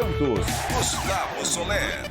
Santos, Gustavo Soler.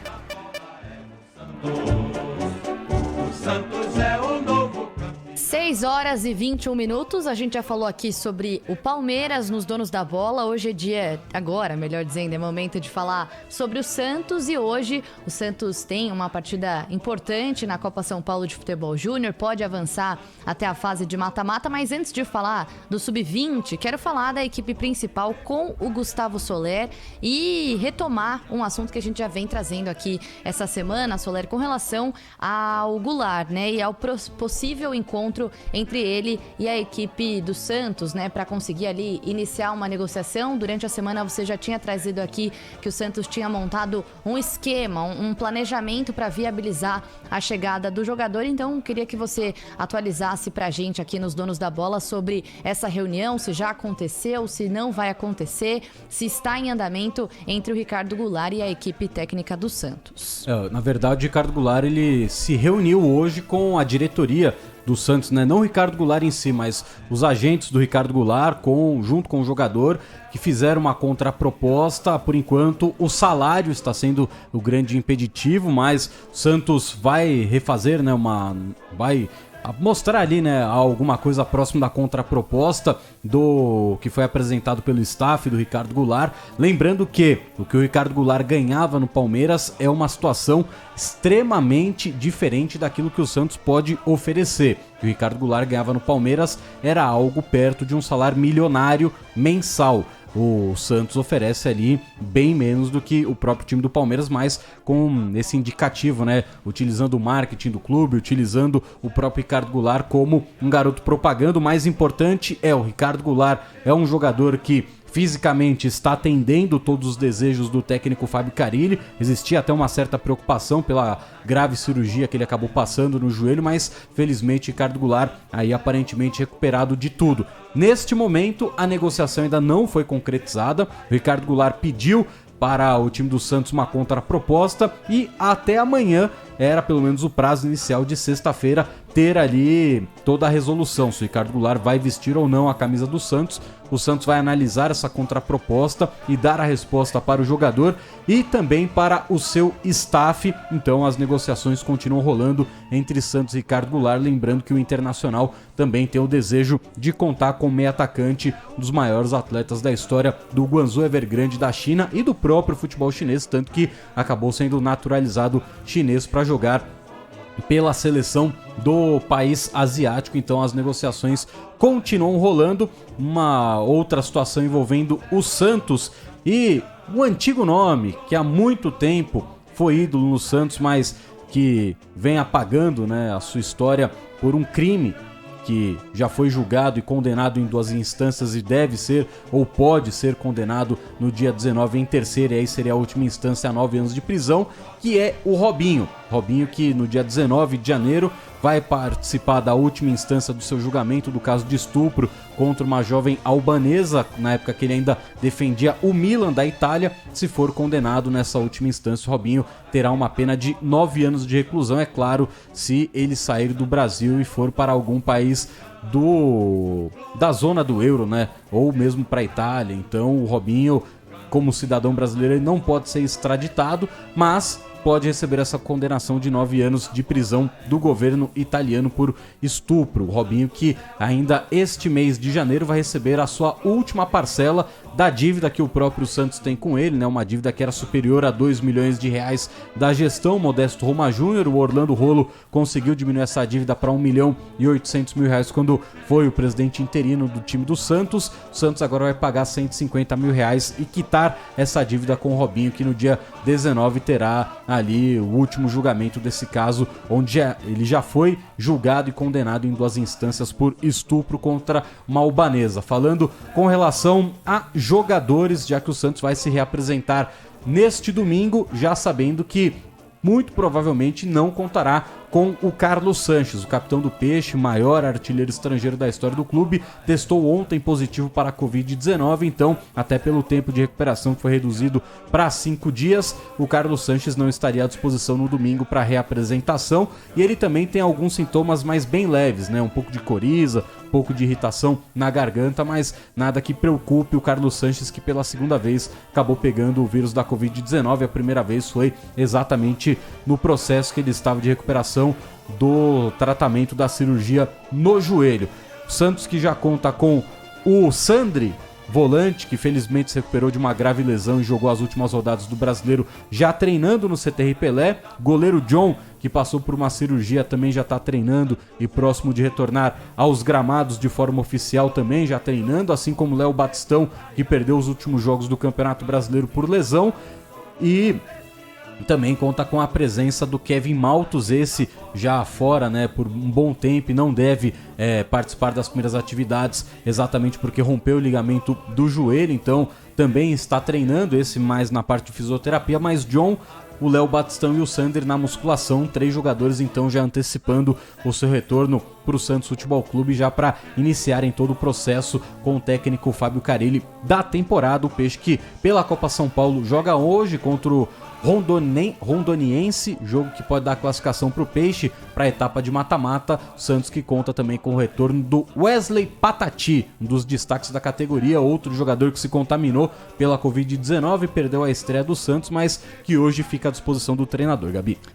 Santos é o novo. 6h21, a gente já falou aqui sobre o Palmeiras nos donos da bola. Hoje é dia, agora, melhor dizendo, é momento de falar sobre o Santos. E hoje o Santos tem uma partida importante na Copa São Paulo de Futebol Júnior, pode avançar até a fase de mata-mata. Mas antes de falar do Sub-20, quero falar da equipe principal com o Gustavo Soler e retomar um assunto que a gente já vem trazendo aqui essa semana, Soler, com relação ao Goulart, né, e ao possível encontro entre ele e a equipe do Santos, né, para conseguir ali iniciar uma negociação. Durante a semana você já tinha trazido aqui que o Santos tinha montado um esquema, um planejamento para viabilizar a chegada do jogador. Então, queria que você atualizasse pra gente aqui nos Donos da Bola sobre essa reunião, se já aconteceu, se não vai acontecer, se está em andamento entre o Ricardo Goulart e a equipe técnica do Santos. Na verdade, o Ricardo Goulart, ele se reuniu hoje com a diretoria do Santos, né? Não o Ricardo Goulart em si, mas os agentes do Ricardo Goulart, junto com o jogador, que fizeram uma contraproposta. Por enquanto, o salário está sendo o grande impeditivo, mas o Santos vai refazer, né? Vai mostrar ali, né, alguma coisa próximo da contraproposta do que foi apresentado pelo staff do Ricardo Goulart. Lembrando que o Ricardo Goulart ganhava no Palmeiras é uma situação extremamente diferente daquilo que o Santos pode oferecer. O Ricardo Goulart ganhava no Palmeiras era algo perto de um salário milionário mensal. O Santos oferece ali bem menos do que o próprio time do Palmeiras, mas com esse indicativo, né? Utilizando o marketing do clube, utilizando o próprio Ricardo Goulart como um garoto propaganda. O mais importante o Ricardo Goulart é um jogador que fisicamente está atendendo todos os desejos do técnico Fábio Carille. Existia até uma certa preocupação pela grave cirurgia que ele acabou passando no joelho, mas felizmente Ricardo Goulart aí aparentemente recuperado de tudo. Neste momento a negociação ainda não foi concretizada. O Ricardo Goulart pediu para o time do Santos uma contraproposta e até amanhã era pelo menos o prazo inicial de sexta-feira ter ali toda a resolução, se o Ricardo Goulart vai vestir ou não a camisa do Santos. O Santos vai analisar essa contraproposta e dar a resposta para o jogador e também para o seu staff. Então as negociações continuam rolando entre Santos e Ricardo Goulart, lembrando que o Internacional também tem o desejo de contar com o meio atacante, um dos maiores atletas da história do Guangzhou Evergrande da China e do próprio futebol chinês, tanto que acabou sendo naturalizado chinês para jogar pela seleção do país asiático. Então as negociações continuam rolando. Uma outra situação envolvendo o Santos e um antigo nome que há muito tempo foi ídolo no Santos, mas que vem apagando, né, a sua história por um crime que já foi julgado e condenado em 2 instâncias e deve ser ou pode ser condenado no dia 19 em terceira, e aí seria a última instância a 9 anos de prisão, que é o Robinho. Robinho que no dia 19 de janeiro vai participar da última instância do seu julgamento do caso de estupro contra uma jovem albanesa, na época que ele ainda defendia o Milan da Itália. Se for condenado nessa última instância, o Robinho terá uma pena de 9 anos de reclusão, é claro, se ele sair do Brasil e for para algum país da zona do euro, né, ou mesmo para a Itália. Então o Robinho, como cidadão brasileiro, ele não pode ser extraditado, mas pode receber essa condenação de 9 anos de prisão do governo italiano por estupro. O Robinho que ainda este mês de janeiro vai receber a sua última parcela da dívida que o próprio Santos tem com ele, né? Uma dívida que era superior a 2 milhões de reais da gestão Modesto Roma Júnior. O Orlando Rolo conseguiu diminuir essa dívida para 1 milhão e 800 mil reais quando foi o presidente interino do time do Santos. O Santos agora vai pagar 150 mil reais e quitar essa dívida com o Robinho, que no dia 19 terá ali o último julgamento desse caso, onde ele já foi julgado e condenado em 2 instâncias por estupro contra uma albanesa. Falando com relação a jogadores, já que o Santos vai se reapresentar neste domingo, já sabendo que muito provavelmente não contará com o Carlos Sanches, o capitão do Peixe, maior artilheiro estrangeiro da história do clube, testou ontem positivo para a Covid-19, então, até pelo tempo de recuperação que foi reduzido para 5 dias, o Carlos Sanches não estaria à disposição no domingo para reapresentação, e ele também tem alguns sintomas mais bem leves, né? Um pouco de coriza, um pouco de irritação na garganta, mas nada que preocupe o Carlos Sanches, que pela segunda vez acabou pegando o vírus da Covid-19. A primeira vez foi exatamente no processo que ele estava de recuperação do tratamento da cirurgia no joelho. O Santos, que já conta com o Sandri, volante, que felizmente se recuperou de uma grave lesão e jogou as últimas rodadas do Brasileiro, já treinando no CTR Pelé. Goleiro John, que passou por uma cirurgia, também já está treinando e próximo de retornar aos gramados de forma oficial, também já treinando, assim como Léo Batistão, que perdeu os últimos jogos do Campeonato Brasileiro por lesão. E também conta com a presença do Kevin Maltos, esse já fora, né, por um bom tempo e não deve participar das primeiras atividades exatamente porque rompeu o ligamento do joelho, então também está treinando, esse mais na parte de fisioterapia, mas John, o Léo Batistão e o Sander na musculação, 3 jogadores então já antecipando o seu retorno para o Santos Futebol Clube, já para iniciarem todo o processo com o técnico Fábio Carille da temporada. O Peixe, que pela Copa São Paulo joga hoje contra o Rondoniense, jogo que pode dar classificação para o Peixe para a etapa de mata-mata. O Santos, que conta também com o retorno do Wesley Patati, um dos destaques da categoria, outro jogador que se contaminou pela Covid-19 e perdeu a estreia do Santos, mas que hoje fica à disposição do treinador, Gabi.